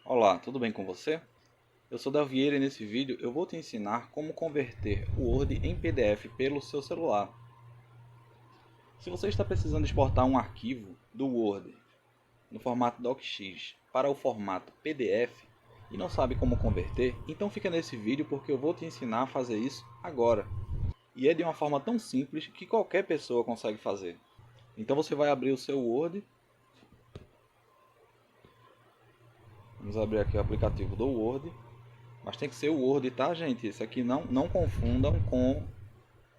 Olá, tudo bem com você? Eu sou Del Vieira e nesse vídeo eu vou te ensinar como converter o Word em PDF pelo seu celular. Se você está precisando exportar um arquivo do Word no formato DocX para o formato PDF e não sabe como converter, então fica nesse vídeo porque eu vou te ensinar a fazer isso agora. E é de uma forma tão simples que qualquer pessoa consegue fazer. Então você vai abrir o seu Word. Vamos abrir aqui o aplicativo do Word. Mas tem que ser o Word, tá, gente? Isso aqui não confundam com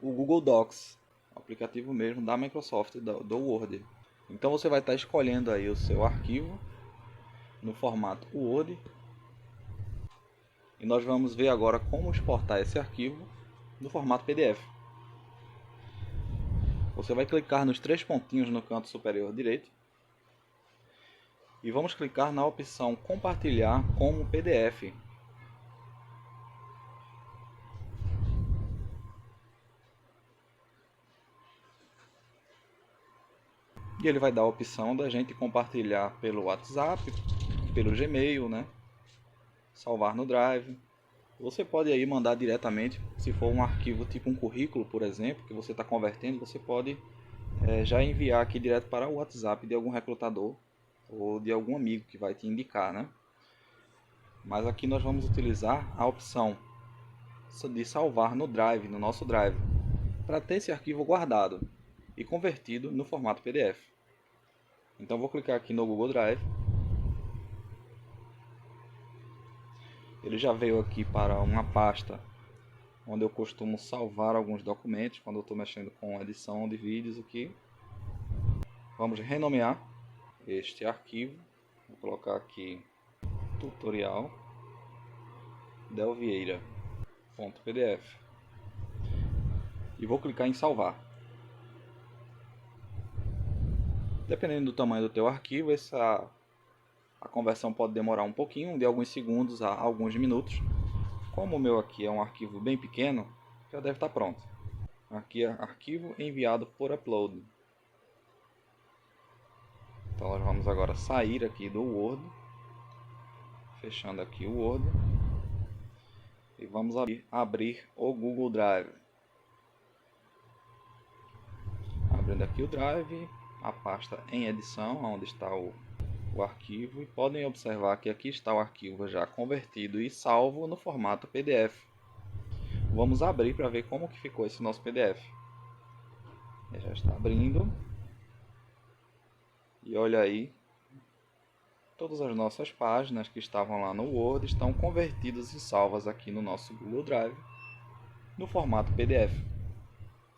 o Google Docs, o aplicativo mesmo da Microsoft, do Word. Então você vai estar escolhendo aí o seu arquivo no formato Word. E nós vamos ver agora como exportar esse arquivo no formato PDF. Você vai clicar nos três pontinhos no canto superior direito. E vamos clicar na opção Compartilhar como PDF. E ele vai dar a opção da gente compartilhar pelo WhatsApp, pelo Gmail, né? Salvar no Drive. Você pode aí mandar diretamente, se for um arquivo tipo um currículo, por exemplo, que você está convertendo, você pode já enviar aqui direto para o WhatsApp de algum recrutador ou de algum amigo que vai te indicar, né? Mas aqui nós vamos utilizar a opção de salvar no Drive, no nosso Drive, para ter esse arquivo guardado e convertido no formato PDF. Então vou clicar aqui no Google Drive. Ele já veio aqui para uma pasta onde eu costumo salvar alguns documentos quando eu estou mexendo com edição de vídeos aqui. Vamos renomear este arquivo. Vou colocar aqui tutorial delvieira.pdf e vou clicar em salvar. Dependendo do tamanho do teu arquivo, a conversão pode demorar um pouquinho, de alguns segundos a alguns minutos. Como o meu aqui é um arquivo bem pequeno, já deve estar pronto. Aqui é arquivo enviado por upload. Então nós vamos agora sair aqui do Word, fechando aqui o Word, e vamos abrir o Google Drive. Abrindo aqui o Drive, a pasta em edição, onde está o arquivo, e podem observar que aqui está o arquivo já convertido e salvo no formato PDF. Vamos abrir para ver como que ficou esse nosso PDF. Ele já está abrindo. E olha aí, todas as nossas páginas que estavam lá no Word estão convertidas e salvas aqui no nosso Google Drive, no formato PDF.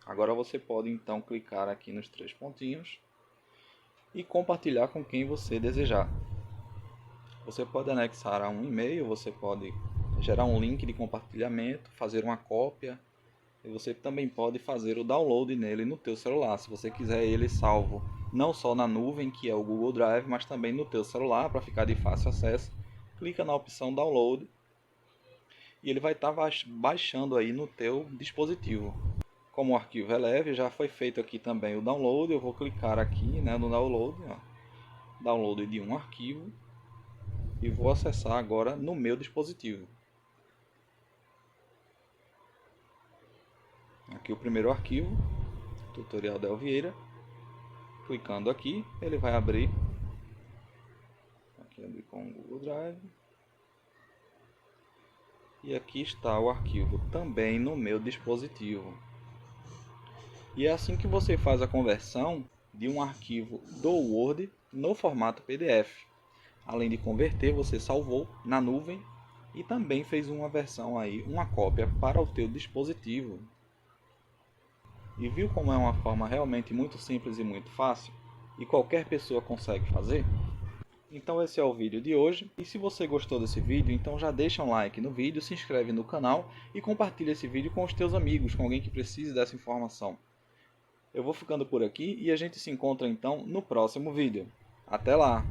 Agora você pode então clicar aqui nos três pontinhos e compartilhar com quem você desejar. Você pode anexar a um e-mail, você pode gerar um link de compartilhamento, fazer uma cópia, e você também pode fazer o download nele no teu celular, se você quiser ele salvo não só na nuvem, que é o Google Drive, mas também no teu celular, para ficar de fácil acesso. Clica na opção download e ele vai estar baixando aí no teu dispositivo. Como o arquivo é leve, já foi feito aqui também o download. Eu vou clicar aqui, né, no download, ó, download de um arquivo, e vou acessar agora no meu dispositivo. Aqui o primeiro arquivo, tutorial Del Vieira. Clicando aqui, ele vai abrir. Aqui abrir com o Google Drive. E aqui está o arquivo também no meu dispositivo. E é assim que você faz a conversão de um arquivo do Word no formato PDF. Além de converter, você salvou na nuvem e também fez uma versão aí, uma cópia para o teu dispositivo. E viu como é uma forma realmente muito simples e muito fácil? E qualquer pessoa consegue fazer? Então esse é o vídeo de hoje. E se você gostou desse vídeo, então já deixa um like no vídeo, se inscreve no canal e compartilha esse vídeo com os teus amigos, com alguém que precise dessa informação. Eu vou ficando por aqui e a gente se encontra então no próximo vídeo. Até lá!